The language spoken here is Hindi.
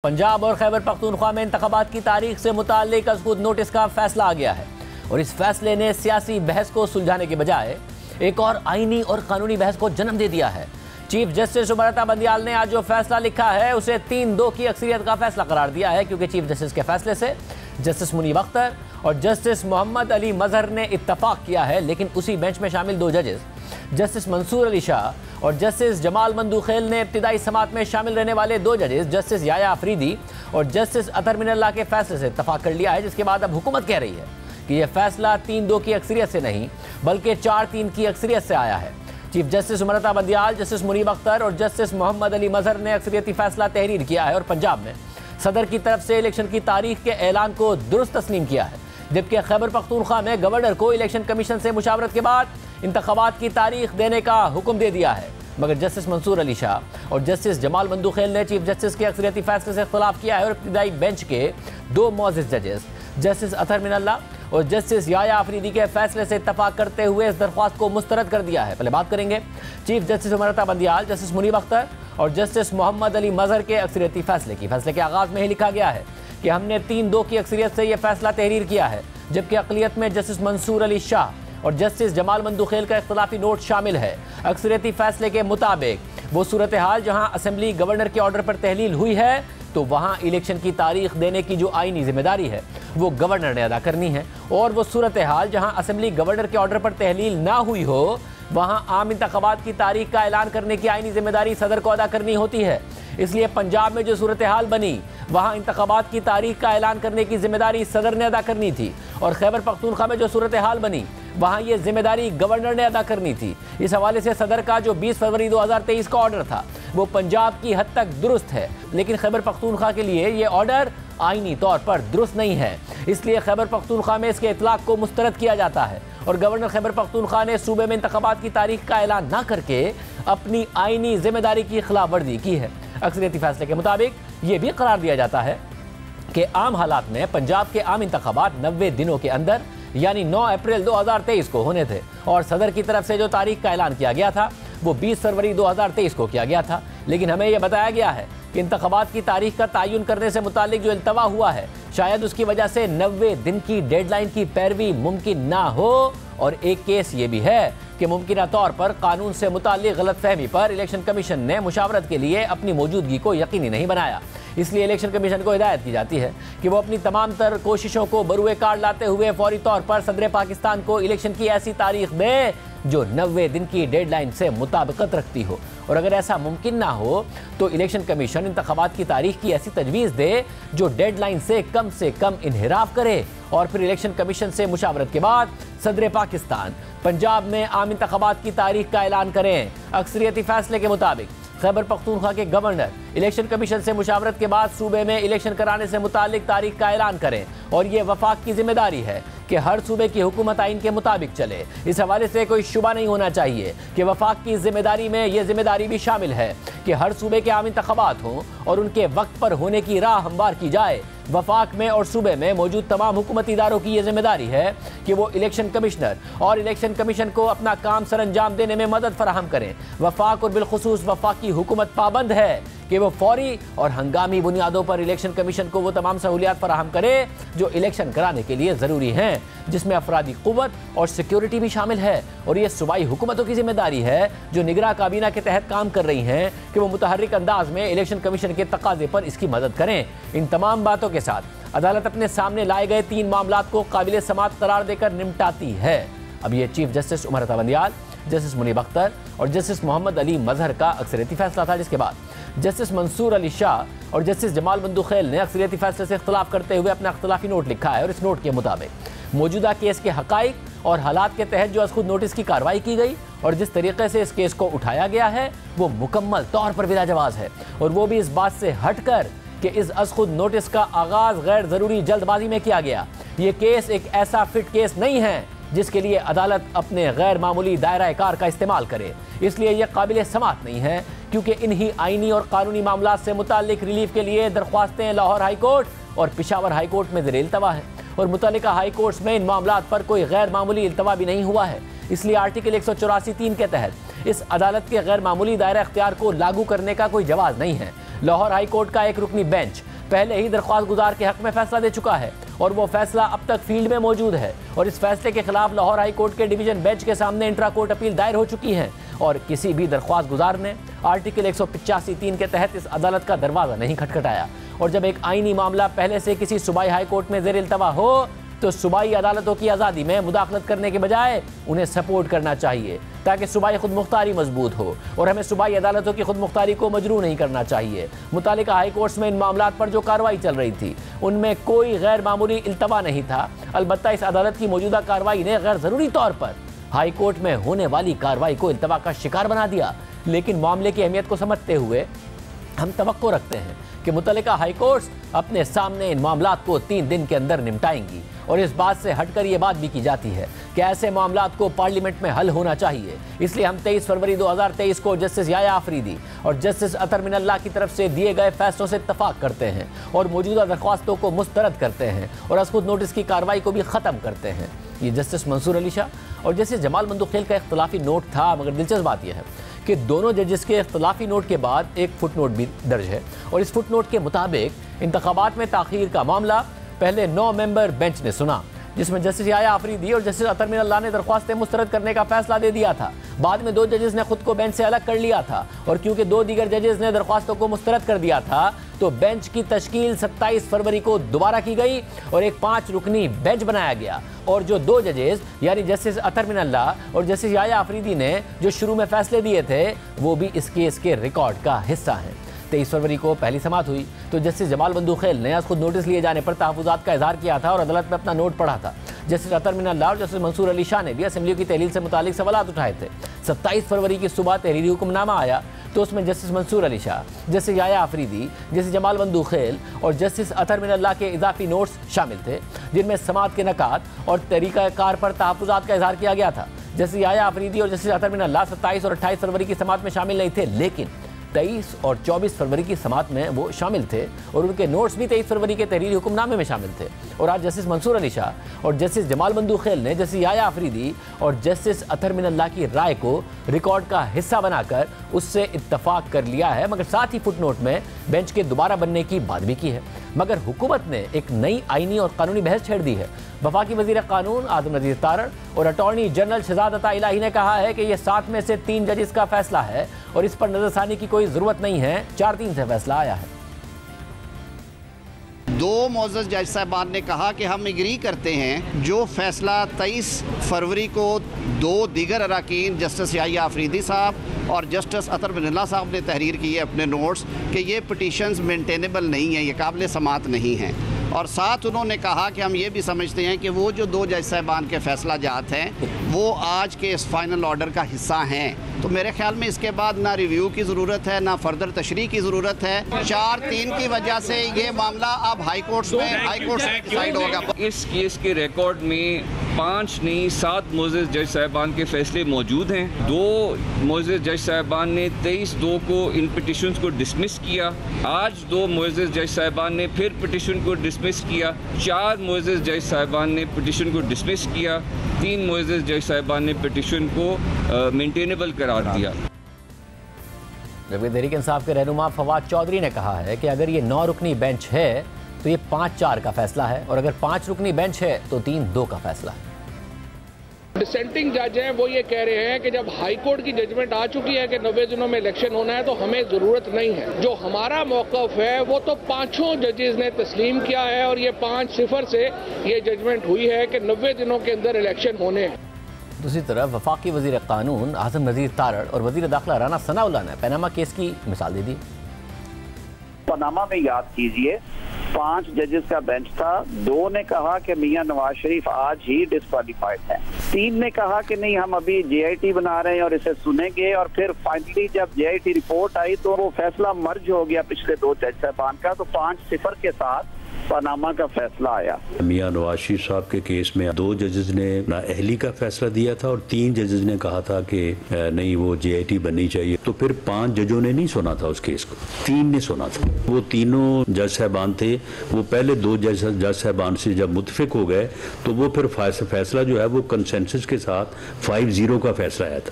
पंजाब और खैबर पख्तूनख्वा में इंतखाबात की तारीख से मुताल्लिक अज़खुद नोटिस का फैसला आ गया है और इस फैसले ने सियासी बहस को सुलझाने के बजाय एक और आईनी और कानूनी बहस को जन्म दे दिया है। चीफ जस्टिस उमरता बंदियाल ने आज जो फैसला लिखा है उसे 3-2 की अक्सरियत का फैसला करार दिया है, क्योंकि चीफ जस्टिस के फैसले से जस्टिस मुनीब अख्तर और जस्टिस मोहम्मद अली मजहर ने इत्तफाक किया है। लेकिन उसी बेंच में शामिल 2 जजेस जस्टिस मंसूर अली शाह और जस्टिस जमाल मंदूखेल ने इब्तिदाई समात में शामिल रहने वाले 2 जजेस जस्टिस याया अफरीदी और जस्टिस अतर मिनल्लाह के फैसले से इत्तफाक कर लिया है, जिसके बाद अब हुकूमत कह रही है कि यह फैसला 3-2 की अक्सरियत से नहीं बल्कि 4-3 की अक्सरियत से आया है। Chief justice उमरता Bandial, justice Munib Akhtar और जस्टिस मोहम्मद अली मजहर ने अक्सरियती फैसला तहरीर किया है और पंजाब में सदर की तरफ से इलेक्शन की तारीख के ऐलान को दुरुस्त तस्लीम किया है, जबकि खैबर पख्तूनख्वा में गवर्नर को इलेक्शन कमीशन से मुशावरत के बाद इंतखाबात की तारीख देने का हुक्म दे दिया है। मगर जस्टिस मंसूर अली शाह और जस्टिस जमाल मंदूखेल ने चीफ जस्टिस के अक्सरियती फैसले से इख्तिलाफ किया है और इब्तिदाई बेंच के 2 मोअज़्ज़िज़ जजेस जस्टिस अतर मिनल्लाह और जस्टिस याया अफरीदी के फैसले से इत्तफाक करते हुए इस दरख्वास्त को मुस्तरद कर दिया है। पहले बात करेंगे chief justice उमरता Bandial, justice Munib Akhtar और जस्टिस मोहम्मद अली मजहर के अक्सरियती फैसले की। फैसले के आगाज़ में ही लिखा गया है कि हमने 3-2 की अक्सरियत से यह फैसला तहरीर किया है, जबकि अक़लियत में जस्टिस मंसूर अली शाह और जस्टिस जमाल मंदूखेल का इख्तिलाफी नोट शामिल है। अक्सरियती फैसले के मुताबिक वो सूरत हाल जहाँ असेंबली गवर्नर के ऑर्डर पर तहलील हुई है तो वहाँ इलेक्शन की तारीख देने की जो आईनी जिम्मेदारी है वो गवर्नर ने अदा करनी है, और वो सूरत हाल जहाँ असेंबली गवर्नर के ऑर्डर पर तहलील ना हुई हो वहाँ आम इंतखाबात की तारीख का ऐलान करने की आईनी जिम्मेदारी सदर को अदा करनी होती है। इसलिए पंजाब में जो सूरत हाल बनी वहाँ इंतखाबात की तारीख का ऐलान करने की जिम्मेदारी सदर ने अदा करनी थी, और खैबर पख्तूनख्वा में जो सूरत हाल बनी वहाँ ये जिम्मेदारी गवर्नर ने अदा करनी थी। इस हवाले से सदर का जो 20 फरवरी 2023 का ऑर्डर था वो पंजाब की हद तक दुरुस्त है, लेकिन खैबर पख्तूनख्वा के लिए ये ऑर्डर आईनी तौर पर दुरुस्त नहीं है। इसलिए खैबर पख्तूनख्वा में इसके इतलाक को मुस्तरद किया जाता है और गवर्नर खैबर पख्तूनख्वा ने सूबे में इंतखाबात की तारीख का ऐलान न करके अपनी आईनी जिम्मेदारी की खिलाफ वर्जी की है। अक्सरियती फैसले के मुताबिक ये भी करार दिया जाता है कि आम हालात में पंजाब के आम इंतखाबात 90 दिनों के अंदर यानी 9 अप्रैल 2023 को होने थे, और सदर की तरफ से जो तारीख का ऐलान किया गया था वो 20 फरवरी 2023 को किया गया था। लेकिन हमें यह बताया गया है कि इंतखाबात की तारीख का तयन करने से मुतालिक जो इल्तवा हुआ है शायद उसकी वजह से 90 दिन की डेडलाइन की पैरवी मुमकिन ना हो, और एक केस ये भी है कि मुमकिन तौर पर कानून से मुताल्लिक गलतफहमी पर इलेक्शन कमीशन ने मुशावरत के लिए अपनी मौजूदगी को यकीनी नहीं बनाया। इसलिए इलेक्शन कमीशन को हिदायत की जाती है कि वो अपनी तमाम तर कोशिशों को बरूए कार लाते हुए फौरी तौर पर सदर पाकिस्तान को इलेक्शन की ऐसी तारीख दे जो 90 दिन की डेडलाइन से मुताबिकत रखती हो, और अगर ऐसा मुमकिन ना हो तो इलेक्शन कमीशन इंतखाबात की तारीख की ऐसी तजवीज़ दे जो डेडलाइन से कम इन्हिराफ करे, और फिर इलेक्शन कमीशन से मुशावरत के बाद सदर पाकिस्तान पंजाब में आम इंतखाबात की तारीख का ऐलान करें। अक्सरियती फैसले के मुताबिक खैबर पख्तूनख्वा के गवर्नर इलेक्शन कमीशन से मुशावरत के बाद सूबे में इलेक्शन कराने से मुतालिक तारीख का ऐलान करें, और ये वफाक की जिम्मेदारी है कि हर सूबे की हुकूमत आइन के मुताबिक चले। इस हवाले से कोई शुबा नहीं होना चाहिए कि वफाक की जिम्मेदारी में ये जिम्मेदारी भी शामिल है कि हर सूबे के आम इंतखाबात हों और उनके वक्त पर होने की राह हमवार की जाए। वफाक में और सूबे में मौजूद तमाम हुकूमती इदारों की यह जिम्मेदारी है कि वो इलेक्शन कमिश्नर और इलेक्शन कमीशन को अपना काम सर अंजाम देने में मदद फराहम करें। वफाक और बिलखुसूस वफाकी हुकूमत पाबंद है कि वो फौरी और हंगामी बुनियादों पर इलेक्शन कमीशन को वो तमाम सहूलियात फराहम करे जो इलेक्शन कराने के लिए ज़रूरी हैं, जिसमें अफरादी क़ुव्वत और सिक्योरिटी भी शामिल है। और ये सूबाई हुकूमतों की जिम्मेदारी है जो निगरां काबीना के तहत काम कर रही हैं कि वो मुतहर्रिक अंदाज में इलेक्शन कमीशन के तकाजे पर इसकी मदद करें। इन तमाम बातों के साथ अदालत अपने सामने लाए गए 3 मामलात को काबिल समात करार देकर निपटाती है। अब ये chief justice उमरता Bandial, justice Munib Akhtar और जस्टिस मोहम्मद अली मजहर का अक्सरियती फैसला था, जिसके बाद जस्टिस मंसूर अली शाह और जस्टिस जमाल मंदूखेल ने अक्सरियती फैसले से इख्तिलाफ करते हुए अपना इख्तिलाफी नोट लिखा है, और इस नोट के मुताबिक मौजूदा केस के हकाइक और हालात के तहत जो अज़खुद नोटिस की कार्रवाई की गई और जिस तरीके से इस केस को उठाया गया है वो मुकम्मल तौर पर बिलाजवाज़ है, और वो भी इस बात से हटकर कि इस अज़खुद नोटिस का आगाज़ गैर ज़रूरी जल्दबाजी में किया गया। ये केस एक ऐसा फिट केस नहीं है जिसके लिए अदालत अपने गैर मामूली दायरा कार का इस्तेमाल करे, इसलिए यह काबिल समात नहीं है, क्योंकि इन्हीं आइनी और कानूनी मामलात से मुताल्लिक रिलीफ के लिए दरख्वास्तें लाहौर हाई कोर्ट और पिशावर हाई कोर्ट में ज़ेर इल्तवा है, और मुतल्लिका हाई कोर्ट्स में इन मामलात पर कोई गैर मामूली इल्तवा भी नहीं हुआ है। इसलिए आर्टिकल 184(3) के तहत इस अदालत के गैर मामूली दायरा इख्तियार को लागू करने का कोई जवाज़ नहीं है। लाहौर हाई कोर्ट का एक रुकनी बेंच पहले ही दरख्वास्त गुजार के हक में फैसला दे चुका है और वो फैसला अब तक फील्ड में मौजूद है और इस फैसले के खिलाफ लाहौर हाई कोर्ट के डिवीजन बेंच के सामने इंट्रा कोर्ट अपील दायर हो चुकी है और किसी भी दरख्वास्त गुजार ने आर्टिकल 185(3) के तहत इस अदालत का दरवाजा नहीं खटखटाया। और जब एक आईनी मामला पहले से किसी सूबाई हाई कोर्ट में ज़ेर इल्तवा हो तो सूबाई अदालतों की आज़ादी में मुदाखलत करने के बजाय उन्हें सपोर्ट करना चाहिए ताकि सूबाई खुद मुख्तारी मजबूत हो और हमें सूबाई अदालतों की खुद मुख्तारी को मजरू नहीं करना चाहिए। मुतालिका हाई कोर्ट्स में इन मामलात पर जो कार्रवाई चल रही थी उनमें कोई गैर मामूली इल्तवा नहीं था। अलबत्ता इस अदालत की मौजूदा कार्रवाई ने गैर ज़रूरी तौर पर हाई कोर्ट में होने वाली कार्रवाई को इल्तवा का शिकार बना दिया। लेकिन मामले की अहमियत को समझते हुए हम तवक्को रखते हैं कि मुतल्लिका हाई कोर्ट्स अपने सामने इन मामलात को 3 दिन के अंदर निपटाएंगी और इस बात से हटकर ये बात भी की जाती है कि ऐसे मामलात को पार्लियामेंट में हल होना चाहिए। इसलिए हम 23 फरवरी 2023 को जस्टिस याया आफरीदी और जस्टिस अतर मिनल्लाह की तरफ से दिए गए फैसलों से इत्तफाक करते हैं और मौजूदा दरख्वास्तों को मुस्तरद करते हैं और अज़खुद नोटिस की कार्रवाई को भी ख़त्म करते हैं। ये जस्टिस मंसूर अली शाह और जस्टिस जमाल मंदूखेल का इख्तलाफी नोट था, मगर दिलचस्प बात यह है कि दोनों जजेस के इख्तलाफी नोट के बाद एक फुट नोट भी दर्ज है और इस फुट नोट के मुताबिक इंतखाबात में ताख़ीर का मामला पहले 9 मेंबर बेंच ने सुना, जिसमें जस्टिस याया आफरीदी और जस्टिस अतर मिनल्लाह ने दरख्वास्तें मुस्तरद करने का फैसला दे दिया था। बाद में 2 जजेस ने खुद को बेंच से अलग कर लिया था और क्योंकि 2 दीगर जजेस ने दरख्वास्तों को मुस्तरद कर दिया था तो बेंच की तश्कील 27 फरवरी को दोबारा की गई और एक 5 रुकनी बेंच बनाया गया और जो 2 जजेस यानी जस्टिस अतर मिनल्लाह और जस्टिस याया आफरीदी ने जो शुरू में फैसले दिए थे वो भी इस केस के रिकॉर्ड का हिस्सा हैं। 23 फरवरी को पहली समाअत हुई तो जस्टिस जमाल मंदूखेल ने खुद नोटिस लिए जाने पर तहफ़्फ़ुज़ात का इजहार किया था और अदालत में अपना नोट पढ़ा था। जस्टिस अतर मिनल्लाह और जस्टिस मंसूर अली शाह ने भी असेंबली की तहलील से मुतालिक सवालात उठाए थे। 27 फरवरी की सुबह तहरीरी हुक्मनामा आया तो उसमें justice Mansoor Ali Shah, justice Yahya Afridi, justice Jamal Mandokhel और जस्टिस अतर मिनल्लाह के इजाफी नोट्स शामिल थे जिनमें समाअत के नकात और तरीक़ाकार पर तहफ़्फ़ुज़ात का इजहार किया गया था। जस्टिस याया आफरीदी और जस्टिस अतर मिनल्लाह 27 और 28 फरवरी की समाअत में शामिल नहीं थे, लेकिन 23 और 24 फरवरी की समाअत में वो शामिल थे और उनके नोट्स भी 23 फरवरी के तहरीरी हुक्मनामे में शामिल थे। और आज जस्टिस मंसूर अली शाह और जस्टिस जमाल मंदूखेल ने जस्टिस याया आफरीदी और जस्टिस अतर मिनल्लाह की राय को रिकॉर्ड का हिस्सा बनाकर उससे इत्तफाक कर लिया है, मगर साथ ही फुटनोट में बेंच के दोबारा बनने की बात भी की है। मगर हुकूमत ने एक नई आईनी और कानूनी बहस छेड़ दी है। वफाकी वज़ीर कानून आज़म नज़ीर तारड़ और अटॉर्नी जनरल शहजाद अता इलाही ने कहा है कि यह 7 में से 3 जजेस का फैसला है और इस पर नजरसानी की कोई ज़रूरत नहीं है। 4-3 से फैसला आया है। 2 मोअज़्ज़ज़ जज साहबान ने कहा कि हम एग्री करते हैं जो फैसला 23 फरवरी को 2 दीगर अरकान जस्टिस याया आफरीदी साहब और जस्टिस अतर मिनल्लाह साहब ने तहरीर की है अपने नोट्स कि ये पिटीशंस मेंटेनेबल नहीं है, ये काबिल समाअत नहीं है। और साथ उन्होंने कहा कि हम ये भी समझते हैं कि वो जो 2 जज साहबान के फैसला जात हैं वो आज के इस फाइनल ऑर्डर का हिस्सा हैं। तो मेरे ख्याल में इसके बाद ना रिव्यू की ज़रूरत है ना फर्दर तशरीह की ज़रूरत है। 4-3 की वजह से ये मामला अब हाई कोर्ट से डिसाइड होगा। इस केस के रिकॉर्ड में 5 नहीं 7 मोअज़्ज़ज़ जज साहबान के फैसले मौजूद हैं। 2 मोअज़्ज़ज़ जज साहबान ने 23/2 को इन पिटिशंस को डिसमिस किया। आज 2 मोअज़्ज़ज़ जज साहबान ने फिर पिटिशन को डिसमिस किया। 4 मोअज़्ज़ज़ जज साहबान ने पिटिशन को डिसमिस किया। 3 मोअज़्ज़ज़ जज साहबान ने पिटिशन को मेंटेनेबल करार दिया। जबकि तहरीक इंसाफ के रहनुमा फवाद चौधरी ने कहा है कि अगर ये 9 रुकनी बेंच है तो ये 5-4 का फैसला है और अगर 5 रुकनी बेंच है तो 3-2 का फैसला है। डिसेंटिंग जज हैं वो ये कह रहे हैं कि जब हाई कोर्ट की जजमेंट आ चुकी है कि 90 दिनों में इलेक्शन होना है तो हमें ज़रूरत नहीं है। जो हमारा मौक़िफ़ है वो तो 5 जजेस ने तस्लीम किया है और ये 5-0 से ये जजमेंट हुई है कि 90 दिनों के अंदर इलेक्शन होने हैं। दूसरी तरफ वफाकी वज़ीर कानून आज़म नज़ीर तारड़ और वज़ीर दाखिला राना सनाउल्लाह ने पनामा केस की मिसाल दे दी। पनामा में याद कीजिए 5 जजेस का बेंच था। 2 ने कहा कि मियां नवाज शरीफ आज ही डिस्क्वालीफाइड है। 3 ने कहा कि नहीं हम अभी JIT बना रहे हैं और इसे सुनेंगे। और फिर फाइनली जब JIT रिपोर्ट आई तो वो फैसला मर्ज हो गया पिछले 2 जज साहबान का, तो 5-0 के साथ पनामा का फैसला आया। मियां नवाज शरीफ साहब के केस में 2 जजेस ने नाअहली का फैसला दिया था और 3 जजेस ने कहा था कि नहीं वो JIT बननी चाहिए। तो फिर 5 जजों ने नहीं सुना था उस केस को, 3 ने सुना था। वो तीनों जज साहबान थे, वो पहले 2 जज साहबान से जब मुतफिक हो गए तो वो फिर फैसला जो है वो कंसेंसस के साथ 5-0 का फैसला आया था।